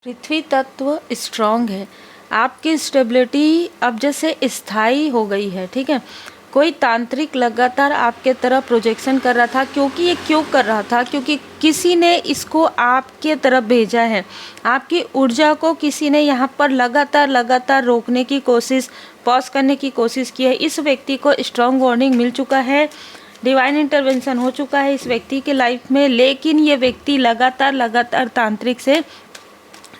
पृथ्वी तत्व स्ट्रांग है। आपकी स्टेबिलिटी अब जैसे स्थायी हो गई है, ठीक है। कोई तांत्रिक लगातार आपके तरफ प्रोजेक्शन कर रहा था, क्योंकि ये क्यों कर रहा था? क्योंकि किसी ने इसको आपके तरफ भेजा है। आपकी ऊर्जा को किसी ने यहाँ पर लगातार रोकने की कोशिश, पॉज करने की कोशिश की है। इस व्यक्ति को स्ट्रांग वार्निंग मिल चुका है, डिवाइन इंटरवेंशन हो चुका है इस व्यक्ति के लाइफ में, लेकिन ये व्यक्ति लगातार तांत्रिक से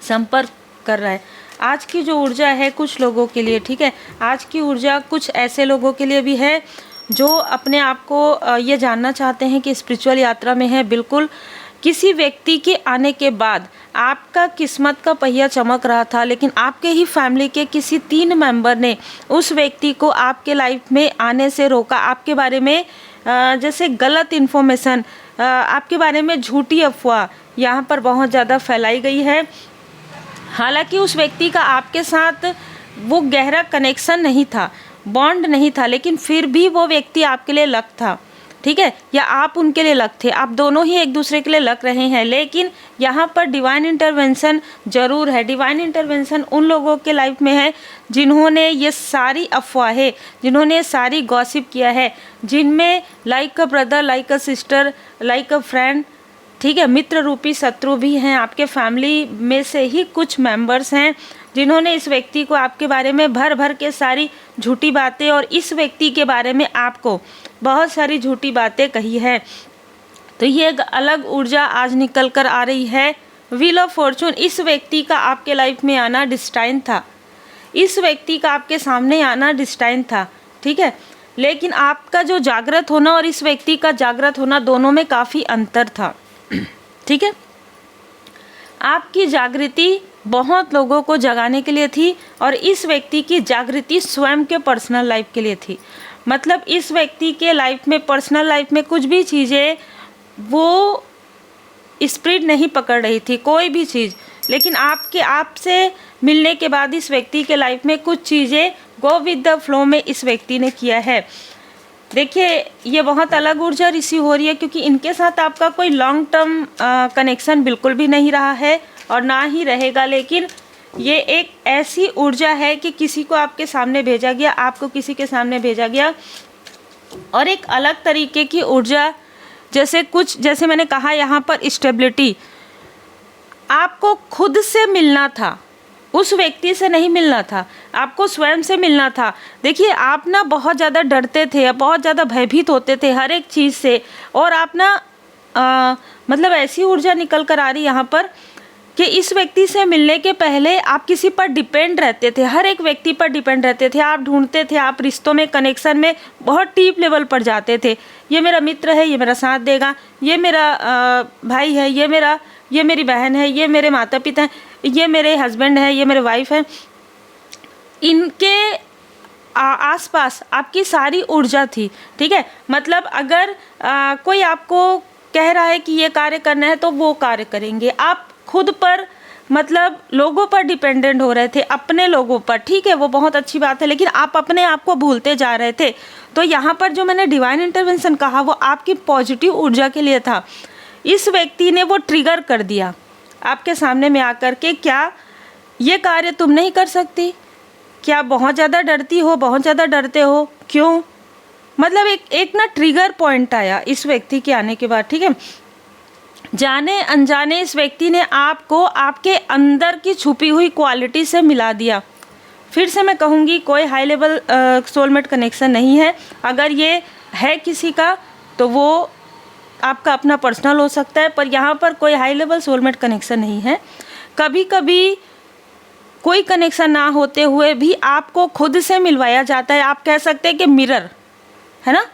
संपर्क कर रहा है। आज की जो ऊर्जा है कुछ लोगों के लिए, ठीक है, आज की ऊर्जा कुछ ऐसे लोगों के लिए भी है जो अपने आप को ये जानना चाहते हैं कि स्पिरिचुअल यात्रा में है। बिल्कुल, किसी व्यक्ति के आने के बाद आपका किस्मत का पहिया चमक रहा था, लेकिन आपके ही फैमिली के किसी 3 मेंबर ने उस व्यक्ति को आपके लाइफ में आने से रोका। आपके बारे में जैसे गलत इन्फॉर्मेशन, आपके बारे में झूठी अफवाह यहाँ पर बहुत ज़्यादा फैलाई गई है। हालांकि उस व्यक्ति का आपके साथ वो गहरा कनेक्शन नहीं था, बॉन्ड नहीं था, लेकिन फिर भी वो व्यक्ति आपके लिए लक था, ठीक है, या आप उनके लिए लक थे। आप दोनों ही एक दूसरे के लिए लक रहे हैं, लेकिन यहाँ पर डिवाइन इंटरवेंशन ज़रूर है। डिवाइन इंटरवेंशन उन लोगों के लाइफ में है जिन्होंने ये सारी अफवाहें, जिन्होंने ये सारी गॉसिप किया है, जिनमें like a brother, like a sister, like a friend, ठीक है, मित्र रूपी शत्रु भी हैं। आपके फैमिली में से ही कुछ मेंबर्स हैं जिन्होंने इस व्यक्ति को आपके बारे में भर के सारी झूठी बातें और इस व्यक्ति के बारे में आपको बहुत सारी झूठी बातें कही है। तो ये एक अलग ऊर्जा आज निकल कर आ रही है। व्हील ऑफ फॉर्चून, इस व्यक्ति का आपके लाइफ में आना डिस्टाइन था, इस व्यक्ति का आपके सामने आना डिस्टाइन था, ठीक है, लेकिन आपका जो जागृत होना और इस व्यक्ति का जागृत होना, दोनों में काफ़ी अंतर था, ठीक है। आपकी जागृति बहुत लोगों को जगाने के लिए थी और इस व्यक्ति की जागृति स्वयं के पर्सनल लाइफ के लिए थी। मतलब इस व्यक्ति के लाइफ में, पर्सनल लाइफ में कुछ भी चीज़ें वो स्प्रिट नहीं पकड़ रही थी, कोई भी चीज़, लेकिन आपसे मिलने के बाद इस व्यक्ति के लाइफ में कुछ चीज़ें गो विद द फ्लो में इस व्यक्ति ने किया है। देखिए, ये बहुत अलग ऊर्जा रिसीव हो रही है, क्योंकि इनके साथ आपका कोई लॉन्ग टर्म कनेक्शन बिल्कुल भी नहीं रहा है और ना ही रहेगा, लेकिन ये एक ऐसी ऊर्जा है कि किसी को आपके सामने भेजा गया, आपको किसी के सामने भेजा गया, और एक अलग तरीके की ऊर्जा, जैसे मैंने कहा यहाँ पर स्टेबिलिटी, आपको खुद से मिलना था, उस व्यक्ति से नहीं मिलना था, आपको स्वयं से मिलना था। देखिए, आप ना बहुत ज़्यादा डरते थे, बहुत ज़्यादा भयभीत होते थे हर एक चीज़ से, और आप ना मतलब ऐसी ऊर्जा निकल कर आ रही यहाँ पर कि इस व्यक्ति से मिलने के पहले आप किसी पर डिपेंड रहते थे, हर एक व्यक्ति पर डिपेंड रहते थे, आप ढूंढते थे, आप रिश्तों में, कनेक्शन में बहुत डीप लेवल पर जाते थे। ये मेरा मित्र है, ये मेरा साथ देगा, ये मेरा भाई है, ये मेरी बहन है, ये मेरे माता पिता हैं, ये मेरे हस्बैंड है, ये मेरे वाइफ है। इनके आसपास आपकी सारी ऊर्जा थी, ठीक है। मतलब अगर कोई आपको कह रहा है कि ये कार्य करना है तो वो कार्य करेंगे। आप खुद पर, मतलब लोगों पर डिपेंडेंट हो रहे थे, अपने लोगों पर, ठीक है, वो बहुत अच्छी बात है, लेकिन आप अपने आप को भूलते जा रहे थे। तो यहाँ पर जो मैंने डिवाइन इंटरवेंशन कहा वो आपकी पॉजिटिव ऊर्जा के लिए था। इस व्यक्ति ने वो ट्रिगर कर दिया आपके सामने में आकर के, क्या ये कार्य तुम नहीं कर सकती? क्या बहुत ज़्यादा डरती हो, बहुत ज़्यादा डरते हो, क्यों? मतलब एक ना ट्रिगर पॉइंट आया इस व्यक्ति के आने के बाद, ठीक है। जाने अनजाने इस व्यक्ति ने आपको आपके अंदर की छुपी हुई क्वालिटी से मिला दिया। फिर से मैं कहूँगी, कोई हाई लेवल सोलमेट कनेक्शन नहीं है। अगर ये है किसी का तो वो आपका अपना पर्सनल हो सकता है, पर यहाँ पर कोई हाई लेवल सोलमेट कनेक्शन नहीं है। कभी कभी कोई कनेक्शन ना होते हुए भी आपको खुद से मिलवाया जाता है, आप कह सकते हैं कि मिरर है ना।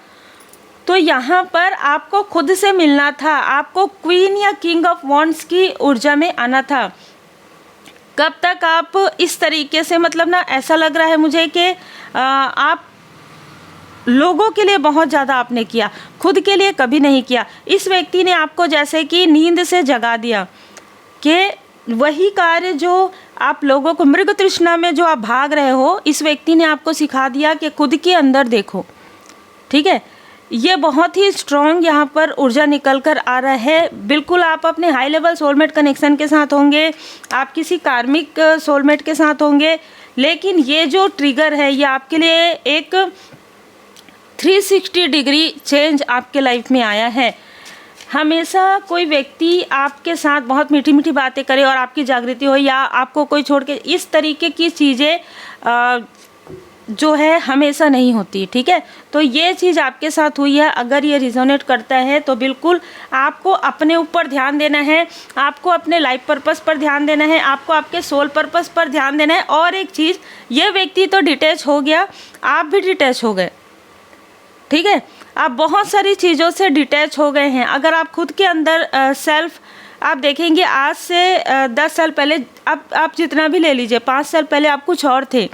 तो यहाँ पर आपको खुद से मिलना था, आपको क्वीन या किंग ऑफ वॉन्ड्स की ऊर्जा में आना था। कब तक आप इस तरीके से, मतलब ना ऐसा लग रहा है मुझे कि आप लोगों के लिए बहुत ज़्यादा आपने किया, खुद के लिए कभी नहीं किया। इस व्यक्ति ने आपको जैसे कि नींद से जगा दिया कि वही कार्य जो आप लोगों को, मृग तृष्णा में जो आप भाग रहे हो, इस व्यक्ति ने आपको सिखा दिया कि खुद के अंदर देखो, ठीक है। ये बहुत ही स्ट्रॉन्ग यहाँ पर ऊर्जा निकल कर आ रहा है। बिल्कुल आप अपने हाई लेवल सोलमेट कनेक्शन के साथ होंगे, आप किसी कार्मिक सोलमेट के साथ होंगे, लेकिन ये जो ट्रिगर है ये आपके लिए एक 360 डिग्री चेंज आपके लाइफ में आया है। हमेशा कोई व्यक्ति आपके साथ बहुत मीठी मीठी बातें करे और आपकी जागृति हो, या आपको कोई छोड़ के, इस तरीके की चीज़ें जो है हमेशा नहीं होती, ठीक है। तो ये चीज़ आपके साथ हुई है। अगर ये रिजोनेट करता है तो बिल्कुल आपको अपने ऊपर ध्यान देना है, आपको अपने लाइफ पर्पस पर ध्यान देना है, आपको आपके सोल पर्पस पर ध्यान देना है। और एक चीज़, ये व्यक्ति तो डिटैच हो गया, आप भी डिटैच हो गए, ठीक है। आप बहुत सारी चीज़ों से डिटैच हो गए हैं। अगर आप खुद के अंदर सेल्फ आप देखेंगे, आज से 10 साल पहले आप जितना भी ले लीजिए, 5 साल पहले आप कुछ और थे,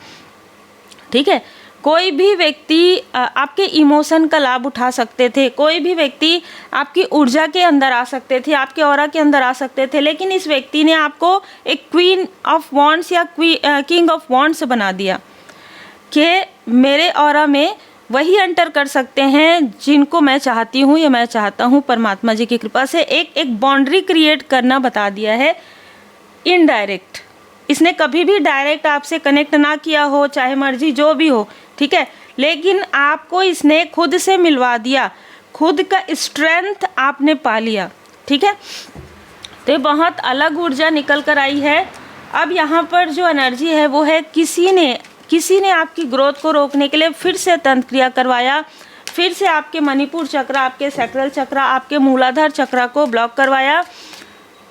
ठीक है। कोई भी व्यक्ति आपके इमोशन का लाभ उठा सकते थे, कोई भी व्यक्ति आपकी ऊर्जा के अंदर आ सकते थे, आपके ऑरा के अंदर आ सकते थे, लेकिन इस व्यक्ति ने आपको एक क्वीन ऑफ वॉन्ड्स या किंग ऑफ वॉन्ड्स बना दिया कि मेरे ऑरा में वही एंटर कर सकते हैं जिनको मैं चाहती हूँ या मैं चाहता हूँ। परमात्मा जी की कृपा से एक बाउंड्री क्रिएट करना बता दिया है इनडायरेक्ट। इसने कभी भी डायरेक्ट आपसे कनेक्ट ना किया हो, चाहे मर्जी जो भी हो, ठीक है, लेकिन आपको इसने खुद से मिलवा दिया, खुद का स्ट्रेंथ आपने पा लिया, ठीक है। तो बहुत अलग ऊर्जा निकल कर आई है। अब यहाँ पर जो एनर्जी है वो है किसी ने आपकी ग्रोथ को रोकने के लिए फिर से तंत्र क्रिया करवाया, फिर से आपके मणिपुर चक्र, आपके सैक्रल चक्र, आपके मूलाधार चक्र को ब्लॉक करवाया।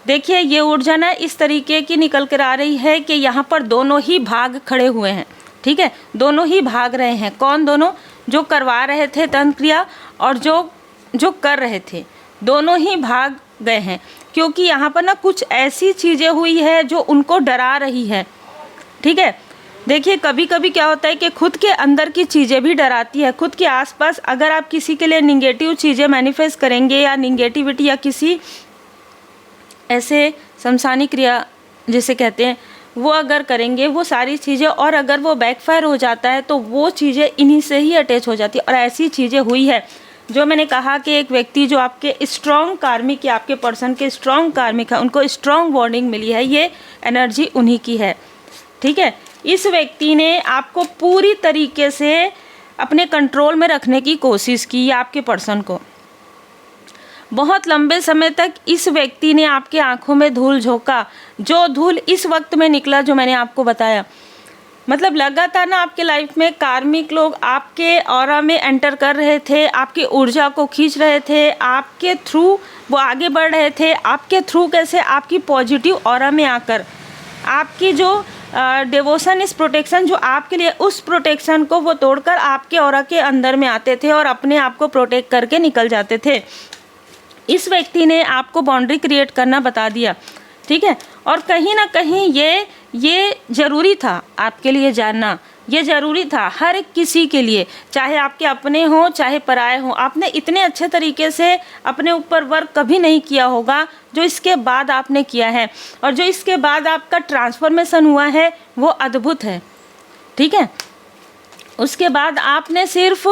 देखिए ये ऊर्जा ना इस तरीके की निकल कर आ रही है कि यहाँ पर दोनों ही भाग खड़े हुए हैं, ठीक है, दोनों ही भाग रहे हैं। कौन दोनों? जो करवा रहे थे तंत्र क्रिया और जो कर रहे थे, दोनों ही भाग गए हैं। क्योंकि यहाँ पर ना कुछ ऐसी चीज़ें हुई है जो उनको डरा रही है, ठीक है। देखिए कभी कभी क्या होता है कि खुद के अंदर की चीज़ें भी डराती है। खुद के आसपास अगर आप किसी के लिए निगेटिव चीज़ें मैनिफेस्ट करेंगे या निगेटिविटी या किसी ऐसे शमशानी क्रिया जिसे कहते हैं वो अगर करेंगे, वो सारी चीज़ें, और अगर वो बैकफायर हो जाता है तो वो चीज़ें इन्हीं से ही अटैच हो जाती है। और ऐसी चीज़ें हुई है जो मैंने कहा कि एक व्यक्ति जो आपके स्ट्रॉन्ग कार्मिक या आपके पर्सन के स्ट्रॉन्ग कार्मिक है, उनको स्ट्रॉन्ग वार्निंग मिली है, ये एनर्जी उन्हीं की है, ठीक है। इस व्यक्ति ने आपको पूरी तरीके से अपने कंट्रोल में रखने की कोशिश की, या आपके पर्सन को बहुत लंबे समय तक इस व्यक्ति ने आपके आंखों में धूल झोंका। जो धूल इस वक्त में निकला जो मैंने आपको बताया, मतलब लगातार ना आपके लाइफ में कार्मिक लोग आपके ऑरा में एंटर कर रहे थे, आपकी ऊर्जा को खींच रहे थे, आपके थ्रू वो आगे बढ़ रहे थे। आपके थ्रू कैसे? आपकी पॉजिटिव ऑरा में आकर आपकी जो डिवोशन इस प्रोटेक्शन जो आपके लिए, उस प्रोटेक्शन को वो तोड़कर आपके ऑरा के अंदर में आते थे और अपने आप को प्रोटेक्ट करके निकल जाते थे। इस व्यक्ति ने आपको बाउंड्री क्रिएट करना बता दिया, ठीक है। और कहीं ना कहीं ये ज़रूरी था आपके लिए जानना, ये ज़रूरी था हर एक किसी के लिए, चाहे आपके अपने हों चाहे पराए हों। आपने इतने अच्छे तरीके से अपने ऊपर वर्क कभी नहीं किया होगा जो इसके बाद आपने किया है, और जो इसके बाद आपका ट्रांसफॉर्मेशन हुआ है वो अद्भुत है, ठीक है। उसके बाद आपने सिर्फ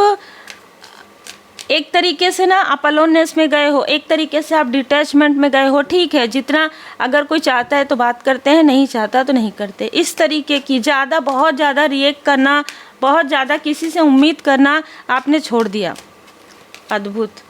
एक तरीके से ना आप अलोननेस में गए हो, एक तरीके से आप डिटैचमेंट में गए हो, ठीक है। जितना अगर कोई चाहता है तो बात करते हैं, नहीं चाहता तो नहीं करते। इस तरीके की बहुत ज़्यादा रिएक्ट करना, बहुत ज़्यादा किसी से उम्मीद करना आपने छोड़ दिया। अद्भुत।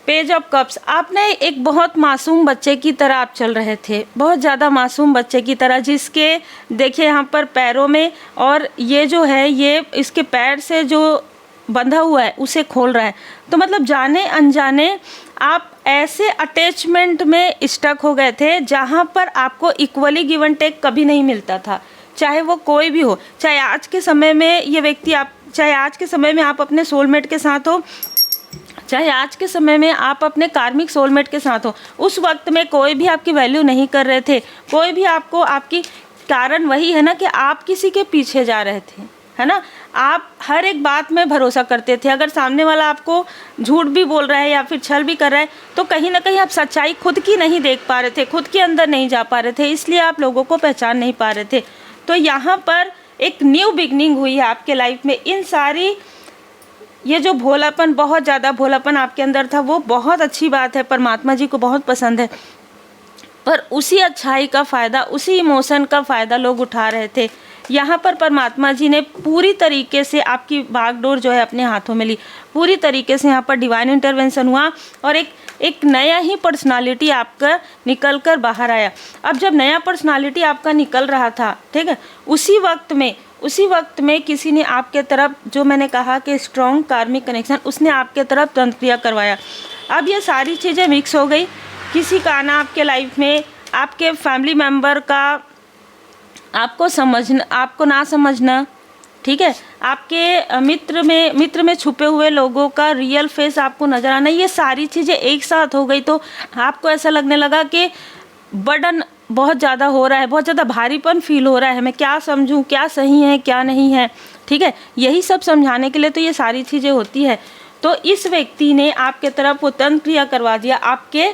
पेज ऑफ कप्स, आपने एक बहुत मासूम बच्चे की तरह आप चल रहे थे, बहुत ज़्यादा मासूम बच्चे की तरह, जिसके देखिए यहाँ पर पैरों में, और ये जो है ये इसके पैर से जो बंधा हुआ है उसे खोल रहा है। तो मतलब जाने अनजाने आप ऐसे अटैचमेंट में स्टक हो गए थे जहाँ पर आपको इक्वली गिव एंड टेक कभी नहीं मिलता था, चाहे वो कोई भी हो। चाहे आज के समय में ये व्यक्ति चाहे आज के समय में आप अपने सोलमेट के साथ हो, चाहे आज के समय में आप अपने कार्मिक सोलमेट के साथ हो, उस वक्त में कोई भी आपकी वैल्यू नहीं कर रहे थे, कोई भी आपको आपकी, कारण वही है ना कि आप किसी के पीछे जा रहे थे, है ना। आप हर एक बात में भरोसा करते थे। अगर सामने वाला आपको झूठ भी बोल रहा है या फिर छल भी कर रहा है तो कहीं ना कहीं आप सच्चाई खुद की नहीं देख पा रहे थे, खुद के अंदर नहीं जा पा रहे थे, इसलिए आप लोगों को पहचान नहीं पा रहे थे। तो यहाँ पर एक न्यू बिगनिंग हुई है आपके लाइफ में। इन सारी ये जो भोलापन, बहुत ज़्यादा भोलापन आपके अंदर था, वो बहुत अच्छी बात है, परमात्मा जी को बहुत पसंद है। पर उसी अच्छाई का फ़ायदा, उसी इमोशन का फ़ायदा लोग उठा रहे थे। यहाँ पर परमात्मा जी ने पूरी तरीके से आपकी बागडोर जो है अपने हाथों में ली, पूरी तरीके से यहाँ पर डिवाइन इंटरवेंशन हुआ और एक नया ही पर्सनालिटी आपका निकल कर बाहर आया। अब जब नया पर्सनालिटी आपका निकल रहा था, ठीक है, उसी वक्त में किसी ने आपके तरफ, जो मैंने कहा कि स्ट्रॉन्ग कार्मिक कनेक्शन, उसने आपके तरफ तंत्र क्रिया करवाया। अब ये सारी चीज़ें मिक्स हो गई। किसी का आना आपके लाइफ में, आपके फैमिली मेम्बर का आपको ना समझना, ठीक है, आपके मित्र में छुपे हुए लोगों का रियल फेस आपको नज़र आना, ये सारी चीज़ें एक साथ हो गई तो आपको ऐसा लगने लगा कि बर्डन बहुत ज़्यादा हो रहा है, बहुत ज़्यादा भारीपन फील हो रहा है, मैं क्या समझूं, क्या सही है क्या नहीं है, ठीक है। यही सब समझाने के लिए तो ये सारी चीज़ें होती है। तो इस व्यक्ति ने आपके तरफ वो तंत्र क्रिया करवा दिया आपके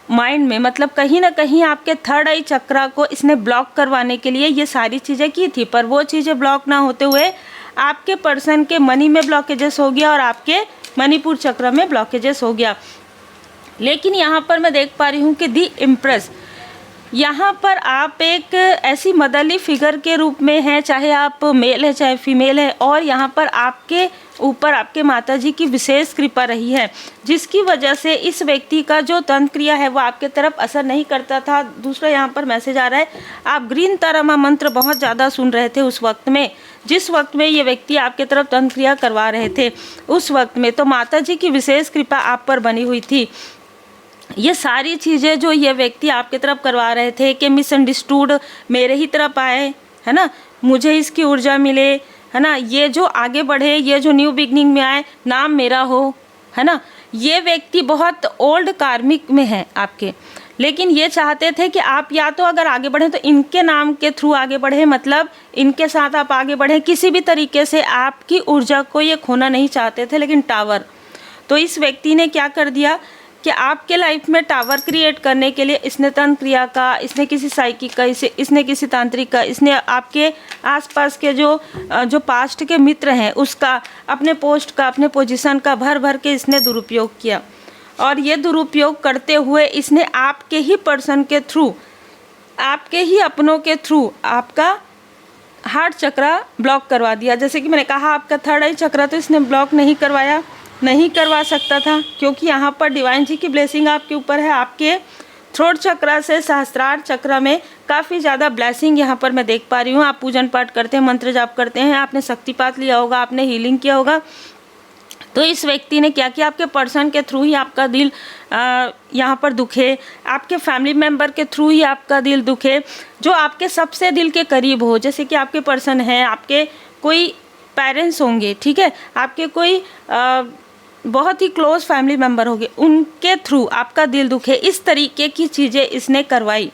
माइंड में, मतलब कहीं ना कहीं आपके थर्ड आई चक्रा को इसने ब्लॉक करवाने के लिए ये सारी चीज़ें की थी। पर वो चीज़ें ब्लॉक ना होते हुए आपके पर्सन के मनी में ब्लॉकेजेस हो गया और आपके मणिपुर चक्र में ब्लॉकेजेस हो गया। लेकिन यहाँ पर मैं देख पा रही हूँ कि दी इम्प्रेस, यहाँ पर आप एक ऐसी मदरली फिगर के रूप में हैं, चाहे आप मेल है चाहे फीमेल है, और यहाँ पर आपके ऊपर आपके माता जी की विशेष कृपा रही है, जिसकी वजह से इस व्यक्ति का जो तंत्र क्रिया है वो आपके तरफ असर नहीं करता था। दूसरा यहाँ पर मैसेज आ रहा है, आप ग्रीन तारा मंत्र बहुत ज़्यादा सुन रहे थे उस वक्त में, जिस वक्त में ये व्यक्ति आपके तरफ तंत्र क्रिया करवा रहे थे उस वक्त में, तो माता जी की विशेष कृपा आप पर बनी हुई थी। ये सारी चीज़ें जो ये व्यक्ति आपके तरफ करवा रहे थे कि मिसअंडरस्टूड मेरे ही तरफ आए, है ना, मुझे इसकी ऊर्जा मिले, है ना, ये जो आगे बढ़े, ये जो न्यू बिगनिंग में आए, नाम मेरा हो, है ना, ये व्यक्ति बहुत ओल्ड कार्मिक में है आपके, लेकिन ये चाहते थे कि आप या तो अगर आगे बढ़ें तो इनके नाम के थ्रू आगे बढ़े, मतलब इनके साथ आप आगे बढ़ें, किसी भी तरीके से आपकी ऊर्जा को ये खोना नहीं चाहते थे। लेकिन टावर, तो इस व्यक्ति ने क्या कर दिया कि आपके लाइफ में टावर क्रिएट करने के लिए इसने तंत्र क्रिया का, इसने किसी साइकिक का, इसने किसी तांत्रिक का, इसने आपके आसपास के जो पास्ट के मित्र हैं उसका, अपने पोस्ट का, अपने पोजीशन का भर भर के इसने दुरुपयोग किया। और ये दुरुपयोग करते हुए इसने आपके ही पर्सन के थ्रू, आपके ही अपनों के थ्रू आपका हार्ट चक्रा ब्लॉक करवा दिया। जैसे कि मैंने कहा आपका थर्ड आई चक्रा तो इसने ब्लॉक नहीं करवाया, नहीं करवा सकता था, क्योंकि यहाँ पर डिवाइन जी की ब्लेसिंग आपके ऊपर है। आपके थ्रोट चक्रा से सहस्त्रार चक्र में काफ़ी ज़्यादा ब्लेसिंग यहाँ पर मैं देख पा रही हूँ। आप पूजन पाठ करते हैं, मंत्र जाप करते हैं, आपने शक्तिपात लिया होगा, आपने हीलिंग किया होगा। तो इस व्यक्ति ने क्या किया, आपके पर्सन के थ्रू ही आपका दिल यहाँ पर दुखे, आपके फैमिली मेम्बर के थ्रू ही आपका दिल दुखे, जो आपके सबसे दिल के करीब हो। जैसे कि आपके पर्सन हैं, आपके कोई पेरेंट्स होंगे, ठीक है, आपके कोई बहुत ही क्लोज फैमिली मेम्बर होंगे, उनके थ्रू आपका दिल दुखे, इस तरीके की चीज़ें इसने करवाई।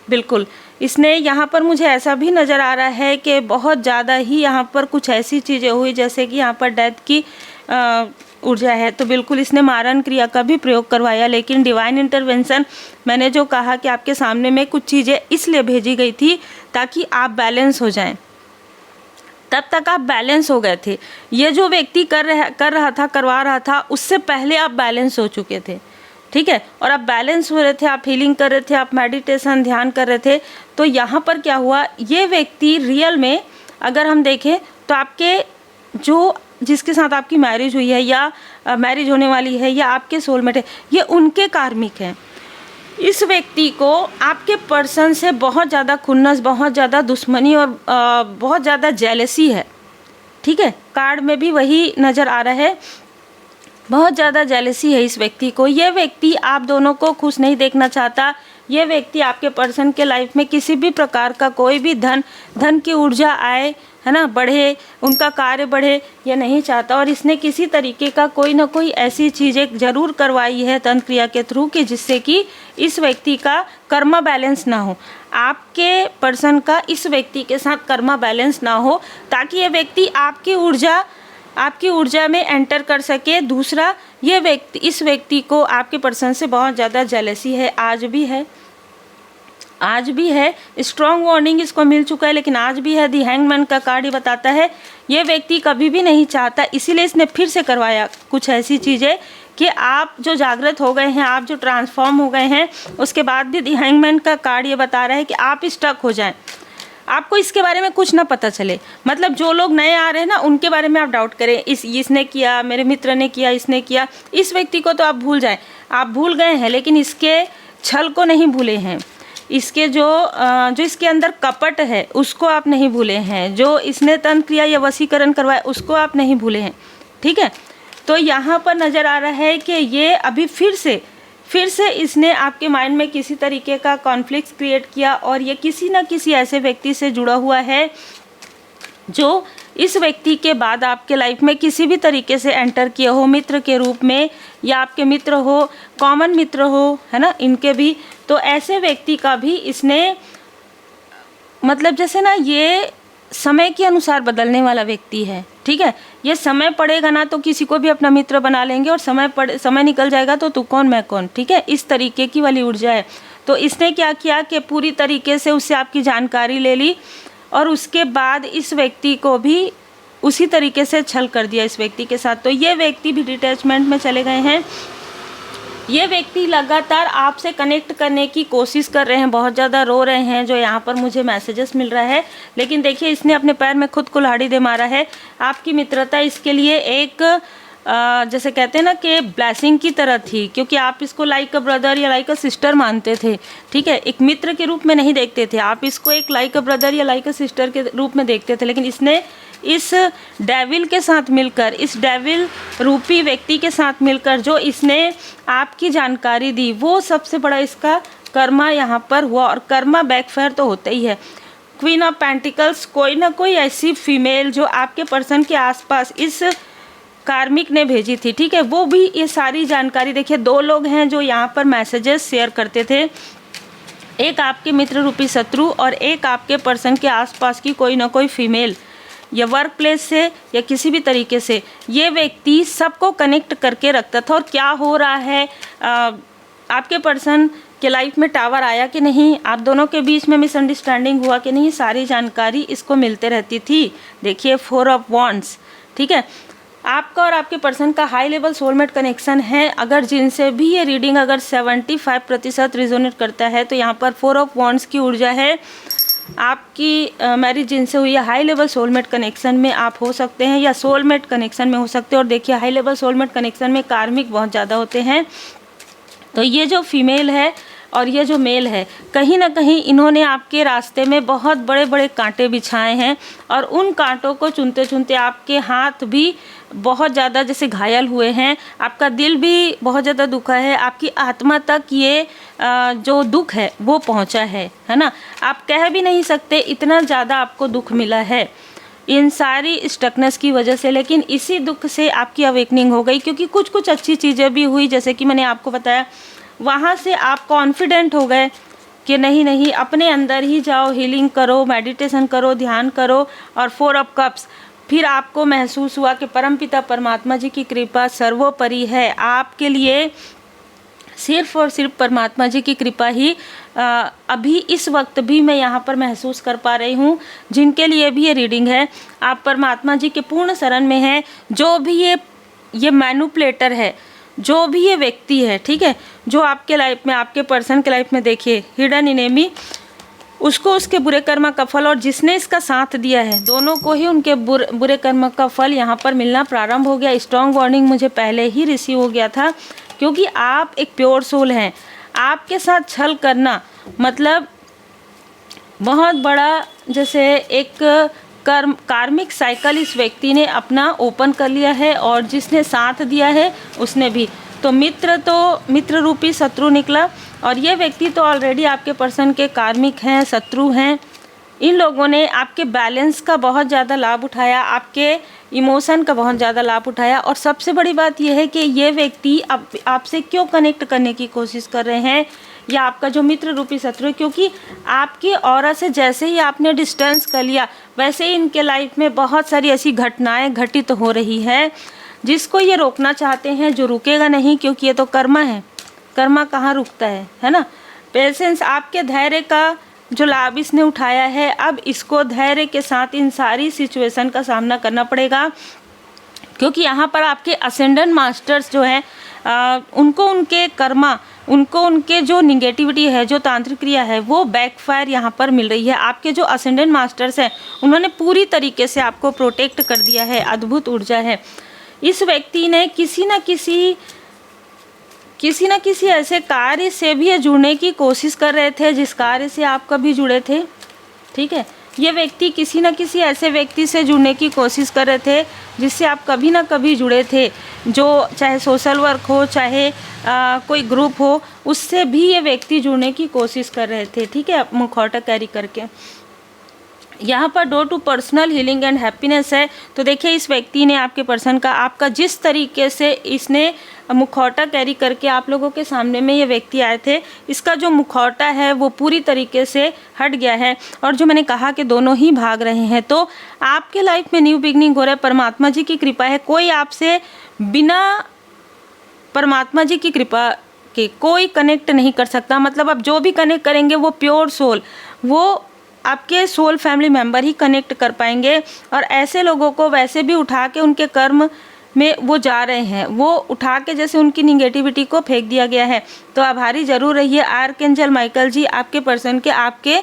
बिल्कुल, इसने यहाँ पर मुझे ऐसा भी नज़र आ रहा है कि बहुत ज़्यादा ही यहाँ पर कुछ ऐसी चीज़ें हुई, जैसे कि यहाँ पर डेथ की ऊर्जा है, तो बिल्कुल इसने मारण क्रिया का भी प्रयोग करवाया। लेकिन डिवाइन इंटरवेंशन, मैंने जो कहा कि आपके सामने में कुछ चीज़ें इसलिए भेजी गई थी ताकि आप बैलेंस हो जाएं, तब तक आप बैलेंस हो गए थे। ये जो व्यक्ति करवा रहा था, उससे पहले आप बैलेंस हो चुके थे, ठीक है, और आप बैलेंस हो रहे थे, आप हीलिंग कर रहे थे, आप मेडिटेशन ध्यान कर रहे थे। तो यहाँ पर क्या हुआ, ये व्यक्ति रियल में अगर हम देखें तो आपके जिसके साथ आपकी मैरिज हुई है या मैरिज होने वाली है या आपके सोलमेट है, ये उनके कार्मिक हैं। इस व्यक्ति को आपके पर्सन से बहुत ज़्यादा खुन्नस, बहुत ज़्यादा दुश्मनी और बहुत ज़्यादा जेलसी है, ठीक है, कार्ड में भी वही नज़र आ रहा है, बहुत ज़्यादा जेलसी है इस व्यक्ति को। ये व्यक्ति आप दोनों को खुश नहीं देखना चाहता। ये व्यक्ति आपके पर्सन के लाइफ में किसी भी प्रकार का कोई भी धन की ऊर्जा आए, है ना, बढ़े, उनका कार्य बढ़े, ये नहीं चाहता। और इसने किसी तरीके का कोई ना कोई ऐसी चीज़ें ज़रूर करवाई है तंत्र क्रिया के थ्रू कि जिससे कि इस व्यक्ति का कर्मा बैलेंस ना हो, आपके पर्सन का इस व्यक्ति के साथ कर्मा बैलेंस ना हो, ताकि ये व्यक्ति आपकी ऊर्जा में एंटर कर सके। दूसरा, इस व्यक्ति को आपके पर्सन से बहुत ज़्यादा जेलसी है, आज भी है, आज भी है, स्ट्रॉन्ग वार्निंग इसको मिल चुका है, लेकिन आज भी है। दी हैंगमैन का कार्ड ये बताता है ये व्यक्ति कभी भी नहीं चाहता, इसीलिए इसने फिर से करवाया कुछ ऐसी चीज़ें कि आप जो जागृत हो गए हैं, आप जो ट्रांसफॉर्म हो गए हैं, उसके बाद भी दी हैंगमैन का कार्ड ये बता रहा है कि आप स्टक हो जाएं, आपको इसके बारे में कुछ ना पता चले। मतलब जो लोग नए आ रहे हैं ना, उनके बारे में आप डाउट करें, इसने किया, मेरे मित्र ने किया, इसने किया। इस व्यक्ति को तो आप भूल जाएं, आप भूल गए हैं, लेकिन इसके छल को नहीं भूले हैं, इसके जो इसके अंदर कपट है उसको आप नहीं भूले हैं, जो इसने तंत्र क्रिया या वशीकरण करवाया उसको आप नहीं भूले हैं। ठीक है, तो यहाँ पर नज़र आ रहा है कि ये अभी फिर से इसने आपके माइंड में किसी तरीके का कॉन्फ्लिक्ट क्रिएट किया, और ये किसी न किसी ऐसे व्यक्ति से जुड़ा हुआ है जो इस व्यक्ति के बाद आपके लाइफ में किसी भी तरीके से एंटर किए हो, मित्र के रूप में, या आपके मित्र हो, कॉमन मित्र हो, है ना, इनके भी। तो ऐसे व्यक्ति का भी इसने, मतलब जैसे ना, ये समय के अनुसार बदलने वाला व्यक्ति है। ठीक है, ये समय पड़ेगा ना तो किसी को भी अपना मित्र बना लेंगे, और समय निकल जाएगा तो तू कौन मैं कौन। ठीक है, इस तरीके की वाली ऊर्जा है। तो इसने क्या किया कि पूरी तरीके से उससे आपकी जानकारी ले ली, और उसके बाद इस व्यक्ति को भी उसी तरीके से छल कर दिया इस व्यक्ति के साथ। तो ये व्यक्ति भी डिटैचमेंट में चले गए हैं। ये व्यक्ति लगातार आपसे कनेक्ट करने की कोशिश कर रहे हैं, बहुत ज़्यादा रो रहे हैं, जो यहाँ पर मुझे मैसेजेस मिल रहा है। लेकिन देखिए, इसने अपने पैर में खुद कुल्हाड़ी दे मारा है। आपकी मित्रता इसके लिए एक जैसे कहते हैं ना कि ब्लेसिंग की तरह थी, क्योंकि आप इसको लाइक अ ब्रदर या लाइक अ सिस्टर मानते थे। ठीक है, एक मित्र के रूप में नहीं देखते थे, आप इसको एक लाइक अ ब्रदर या लाइक अ सिस्टर के रूप में देखते थे। लेकिन इसने इस डेविल के साथ मिलकर, इस डेविल रूपी व्यक्ति के साथ मिलकर जो इसने आपकी जानकारी दी, वो सबसे बड़ा इसका कर्मा यहाँ पर हुआ। और कर्मा बैकफायर तो होता ही है। क्वीन ऑफ पेंटिकल्स, कोई ना कोई ऐसी फीमेल जो आपके पर्सन के आसपास इस कार्मिक ने भेजी थी। ठीक है, वो भी ये सारी जानकारी, देखिए 2 लोग हैं जो यहाँ पर मैसेजेस शेयर करते थे, एक आपके मित्र रूपी शत्रु और एक आपके पर्सन के आसपास की कोई ना कोई फीमेल, या वर्क प्लेस से या किसी भी तरीके से ये व्यक्ति सबको कनेक्ट करके रखता था। और क्या हो रहा है, आपके पर्सन के लाइफ में टावर आया कि नहीं, आप दोनों के बीच में मिसअंडरस्टैंडिंग हुआ कि नहीं, सारी जानकारी इसको मिलते रहती थी। देखिए 4 ऑफ वॉन्ड्स। ठीक है, आपका और आपके पर्सन का हाई लेवल सोलमेट कनेक्शन है। अगर जिनसे भी ये रीडिंग अगर 75% रिजोनेट करता है, तो यहाँ पर 4 ऑफ वॉन्ड्स की ऊर्जा है। आपकी मैरिज जिनसे हुई है, हाई लेवल सोलमेट कनेक्शन में आप हो सकते हैं, या सोलमेट कनेक्शन में हो सकते हैं। और देखिए, हाई लेवल सोलमेट कनेक्शन में कार्मिक बहुत ज़्यादा होते हैं। तो ये जो फीमेल है और ये जो मेल है, कहीं ना कहीं इन्होंने आपके रास्ते में बहुत बड़े बड़े कांटे बिछाए हैं, और उन कांटों को चुनते चुनते आपके हाथ भी बहुत ज़्यादा जैसे घायल हुए हैं, आपका दिल भी बहुत ज़्यादा दुखा है, आपकी आत्मा तक ये जो दुख है वो पहुंचा है ना। आप कह भी नहीं सकते इतना ज़्यादा आपको दुख मिला है इन सारी स्टकनेस की वजह से। लेकिन इसी दुख से आपकी अवेकनिंग हो गई, क्योंकि कुछ कुछ अच्छी चीज़ें भी हुई, जैसे कि मैंने आपको बताया। वहाँ से आप कॉन्फिडेंट हो गए कि नहीं, अपने अंदर ही जाओ, हीलिंग करो, मेडिटेशन करो, ध्यान करो। और 4 ऑफ कप्स, फिर आपको महसूस हुआ कि परमपिता परमात्मा जी की कृपा सर्वोपरि है आपके लिए। सिर्फ और सिर्फ परमात्मा जी की कृपा ही अभी इस वक्त भी मैं यहाँ पर महसूस कर पा रही हूँ। जिनके लिए भी ये रीडिंग है, आप परमात्मा जी के पूर्ण शरण में हैं। जो भी ये मैनिपुलेटर है, जो भी ये व्यक्ति है, ठीक है, जो आपके लाइफ में, आपके पर्सन के लाइफ में देखिए हिडन इनेमी, उसको उसके बुरे कर्म का फल, और जिसने इसका साथ दिया है, दोनों को ही उनके बुरे कर्म का फल यहाँ पर मिलना प्रारंभ हो गया। स्ट्रॉन्ग वार्निंग मुझे पहले ही रिसीव हो गया था, क्योंकि आप एक प्योर सोल हैं। आपके साथ छल करना मतलब बहुत बड़ा जैसे एक कार्मिक साइकिल इस व्यक्ति ने अपना ओपन कर लिया है, और जिसने साथ दिया है उसने भी। तो मित्र रूपी शत्रु निकला, और ये व्यक्ति तो ऑलरेडी आपके पर्सन के कार्मिक हैं, शत्रु हैं। इन लोगों ने आपके बैलेंस का बहुत ज़्यादा लाभ उठाया, आपके इमोशन का बहुत ज़्यादा लाभ उठाया। और सबसे बड़ी बात यह है कि ये व्यक्ति आपसे क्यों कनेक्ट करने की कोशिश कर रहे हैं, या आपका जो मित्र रूपी शत्रु है, क्योंकि आपकी ऑरा से जैसे ही आपने डिस्टेंस कर लिया, वैसे ही इनके लाइफ में बहुत सारी ऐसी घटनाएं घटित हो रही है जिसको ये रोकना चाहते हैं, जो रुकेगा नहीं, क्योंकि ये तो कर्मा है। कर्मा कहाँ रुकता है ना। पेशेंस, आपके धैर्य का जो लाभ इसने उठाया है, अब इसको धैर्य के साथ इन सारी सिचुएशन का सामना करना पड़ेगा, क्योंकि यहाँ पर आपके असेंडेंट मास्टर्स जो हैं उनको उनके कर्मा, उनको उनके जो निगेटिविटी है, जो तांत्रिक क्रिया है, वो बैकफायर यहाँ पर मिल रही है। आपके जो असेंडेंट मास्टर्स हैं उन्होंने पूरी तरीके से आपको प्रोटेक्ट कर दिया है, अद्भुत ऊर्जा है। इस व्यक्ति ने किसी न किसी ऐसे कार्य से भी जुड़ने की कोशिश कर रहे थे जिस कार्य से आप कभी जुड़े थे, ठीक है। ये व्यक्ति किसी न किसी ऐसे व्यक्ति से जुड़ने की कोशिश कर रहे थे जिससे आप कभी ना कभी जुड़े थे, जो चाहे सोशल वर्क हो, चाहे कोई ग्रुप हो, उससे भी ये व्यक्ति जुड़ने की कोशिश कर रहे थे, ठीक है, मुखौटा कैरी करके। यहाँ पर door to personal healing and happiness है। तो देखिए इस व्यक्ति ने आपके पर्सन का, आपका जिस तरीके से इसने मुखौटा कैरी करके आप लोगों के सामने में ये व्यक्ति आए थे, इसका जो मुखौटा है वो पूरी तरीके से हट गया है। और जो मैंने कहा कि दोनों ही भाग रहे हैं, तो आपके लाइफ में न्यू बिगनिंग हो रहा है। परमात्मा जी की कृपा है, कोई आपसे बिना परमात्मा जी की कृपा के कोई कनेक्ट नहीं कर सकता। मतलब आप जो भी कनेक्ट करेंगे वो प्योर सोल, वो आपके सोल फैमिली मेंबर ही कनेक्ट कर पाएंगे। और ऐसे लोगों को वैसे भी उठा के उनके कर्म में वो जा रहे हैं, वो उठा के जैसे उनकी निगेटिविटी को फेंक दिया गया है। तो आभारी ज़रूर रहिए। आर्कएंजल माइकल जी आपके पर्सन के, आपके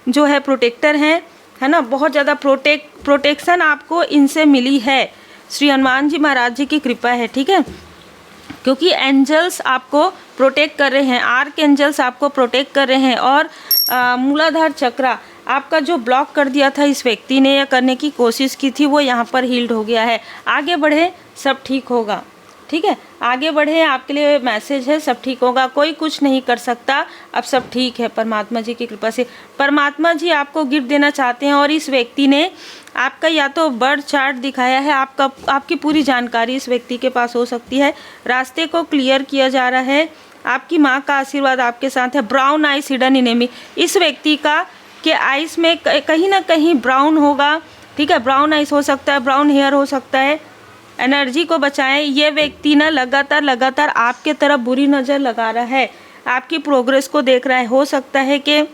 जो है प्रोटेक्टर हैं, है ना। बहुत ज़्यादा प्रोटेक्शन आपको इनसे मिली है। श्री हनुमान जी महाराज जी की कृपा है, ठीक है, क्योंकि एंजल्स आपको प्रोटेक्ट कर रहे हैं, आर्क एंजल्स आपको प्रोटेक्ट कर रहे हैं। और मूलाधार चक्रा आपका जो ब्लॉक कर दिया था इस व्यक्ति ने या करने की कोशिश की थी, वो यहाँ पर हील्ड हो गया है। आगे बढ़े, सब ठीक होगा, ठीक है, आगे बढ़े, आपके लिए मैसेज है, सब ठीक होगा, कोई कुछ नहीं कर सकता, अब सब ठीक है परमात्मा जी की कृपा से। परमात्मा जी आपको गिफ्ट देना चाहते हैं। और इस व्यक्ति ने आपका या तो बर्थ चार्ट दिखाया है, आपकी पूरी जानकारी इस व्यक्ति के पास हो सकती है। रास्ते को क्लियर किया जा रहा है, आपकी माँ का आशीर्वाद आपके साथ है। ब्राउन आइस हिडन इनेमी, इस व्यक्ति का के आइस में कहीं ना कहीं ब्राउन होगा, ठीक है, ब्राउन आइस हो सकता है, ब्राउन हेयर हो सकता है। एनर्जी को बचाएं। ये व्यक्ति ना लगातार आपके तरफ बुरी नज़र लगा रहा है, आपकी प्रोग्रेस को देख रहा है। हो सकता है कि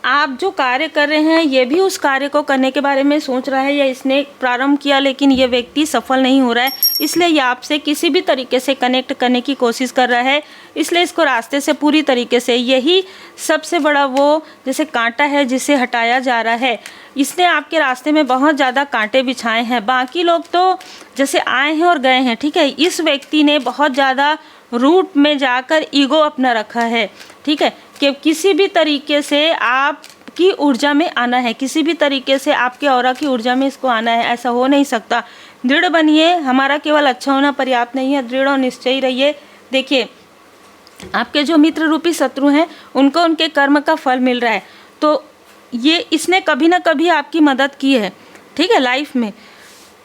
आप जो कार्य कर रहे हैं ये भी उस कार्य को करने के बारे में सोच रहा है, या इसने प्रारंभ किया लेकिन ये व्यक्ति सफल नहीं हो रहा है, इसलिए ये आपसे किसी भी तरीके से कनेक्ट करने की कोशिश कर रहा है। इसलिए इसको रास्ते से पूरी तरीके से, यही सबसे बड़ा वो जैसे कांटा है जिसे हटाया जा रहा है। इसने आपके रास्ते में बहुत ज़्यादा कांटे बिछाए हैं। बाकी लोग तो जैसे आए हैं और गए हैं, ठीक है, इस व्यक्ति ने बहुत ज़्यादा रूट में जाकर ईगो अपना रखा है, ठीक है, कि किसी भी तरीके से आपकी ऊर्जा में आना है, किसी भी तरीके से आपके ऑरा की ऊर्जा में इसको आना है, ऐसा हो नहीं सकता। दृढ़ बनिए, हमारा केवल अच्छा होना पर्याप्त नहीं है, दृढ़ और निश्चयी रहिए। देखिए आपके जो मित्र रूपी शत्रु हैं उनको उनके कर्म का फल मिल रहा है, तो ये इसने कभी ना कभी आपकी मदद की है, ठीक है, लाइफ में।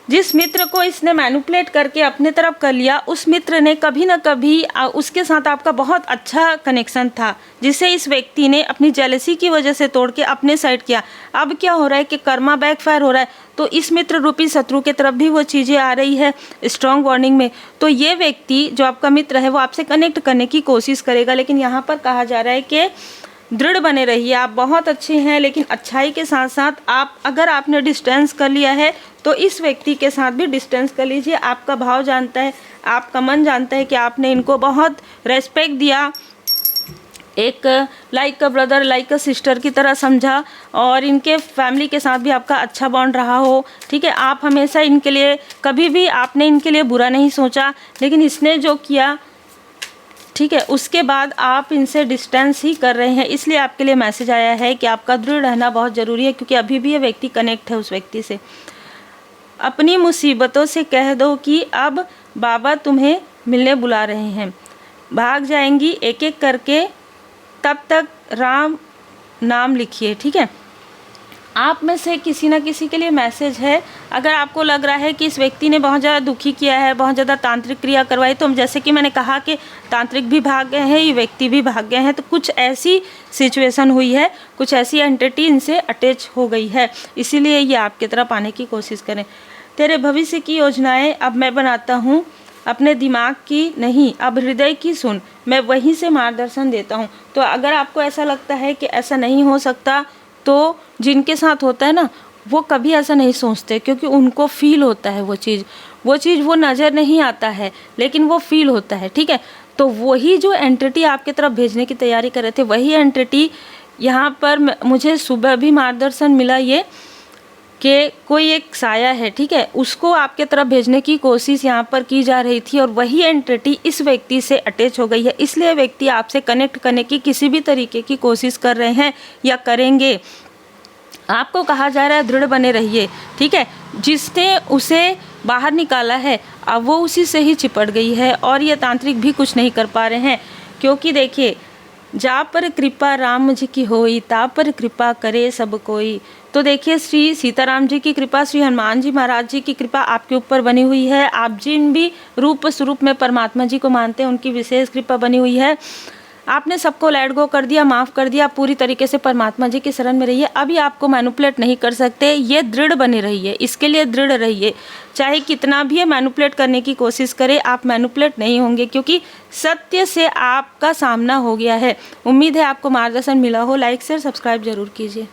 जिस मित्र को इसने मैनिपुलेट करके अपने तरफ कर लिया, उस मित्र ने कभी ना कभी उसके साथ आपका बहुत अच्छा कनेक्शन था, जिसे इस व्यक्ति ने अपनी जेलसी की वजह से तोड़ के अपने साइड किया। अब क्या हो रहा है कि कर्मा बैकफायर हो रहा है, तो इस मित्र रूपी शत्रु के तरफ भी वो चीज़ें आ रही है स्ट्रॉन्ग वार्निंग में। तो ये व्यक्ति जो आपका मित्र है वो आपसे कनेक्ट करने की कोशिश करेगा, लेकिन यहाँ पर कहा जा रहा है कि दृढ़ बने रहिए। आप बहुत अच्छे हैं, लेकिन अच्छाई के साथ साथ आप, अगर आपने डिस्टेंस कर लिया है तो इस व्यक्ति के साथ भी डिस्टेंस कर लीजिए। आपका भाव जानता है, आपका मन जानता है कि आपने इनको बहुत रेस्पेक्ट दिया, एक like a brother like a sister की तरह समझा, और इनके फैमिली के साथ भी आपका अच्छा बॉन्ड रहा हो, ठीक है। आप हमेशा इनके लिए, कभी भी आपने इनके लिए बुरा नहीं सोचा, लेकिन इसने जो किया, ठीक है, उसके बाद आप इनसे डिस्टेंस ही कर रहे हैं। इसलिए आपके लिए मैसेज आया है कि आपका दृढ़ रहना बहुत ज़रूरी है, क्योंकि अभी भी ये व्यक्ति कनेक्ट है उस व्यक्ति से। अपनी मुसीबतों से कह दो कि अब बाबा तुम्हें मिलने बुला रहे हैं, भाग जाएंगी एक एक करके, तब तक राम नाम लिखिए, ठीक है। आप में से किसी ना किसी के लिए मैसेज है। अगर आपको लग रहा है कि इस व्यक्ति ने बहुत ज़्यादा दुखी किया है, बहुत ज़्यादा तांत्रिक क्रिया करवाई, तो जैसे कि मैंने कहा कि तांत्रिक भी भाग गए हैं, ये व्यक्ति भी भाग गए हैं, तो कुछ ऐसी सिचुएशन हुई है, कुछ ऐसी एंटिटी इनसे अटैच हो गई है, इसीलिए ये आपकी तरफ आने की कोशिश करें। तेरे भविष्य की योजनाएँ अब मैं बनाता हूँ, अपने दिमाग की नहीं, अब हृदय की सुन, मैं वहीं से मार्गदर्शन देता हूँ। तो अगर आपको ऐसा लगता है कि ऐसा नहीं हो सकता, तो जिनके साथ होता है ना, वो कभी ऐसा नहीं सोचते, क्योंकि उनको फील होता है वो चीज़ वो नज़र नहीं आता है, लेकिन वो फील होता है, ठीक है। तो वही जो एंटिटी आपके तरफ भेजने की तैयारी कर रहे थे, वही एंटिटी यहाँ पर मुझे सुबह भी मार्गदर्शन मिला ये कि कोई एक साया है, ठीक है, उसको आपके तरफ भेजने की कोशिश यहाँ पर की जा रही थी, और वही एंटिटी इस व्यक्ति से अटैच हो गई है। इसलिए व्यक्ति आपसे कनेक्ट करने की किसी भी तरीके की कोशिश कर रहे हैं या करेंगे। आपको कहा जा रहा है दृढ़ बने रहिए, ठीक है। जिसने उसे बाहर निकाला है, अब वो उसी से ही चिपट गई है, और ये तांत्रिक भी कुछ नहीं कर पा रहे हैं, क्योंकि देखिए, जा पर कृपा राम जी की होई, ता पर कृपा करे सब कोई। तो देखिए, श्री सीताराम जी की कृपा, श्री हनुमान जी महाराज जी की कृपा आपके ऊपर बनी हुई है। आप जिन भी रूप स्वरूप में परमात्मा जी को मानते हैं, उनकी विशेष कृपा बनी हुई है। आपने सबको लेट गो कर दिया, माफ़ कर दिया, पूरी तरीके से परमात्मा जी की शरण में रहिए। अभी आपको मैनिपुलेट नहीं कर सकते, ये दृढ़ बने रहिए, इसके लिए दृढ़ रहिए। चाहे कितना भी ये मैनिपुलेट करने की कोशिश करे, आप मैनिपुलेट नहीं होंगे, क्योंकि सत्य से आपका सामना हो गया है। उम्मीद है आपको मार्गदर्शन मिला हो। लाइक शेयर सब्सक्राइब जरूर कीजिए।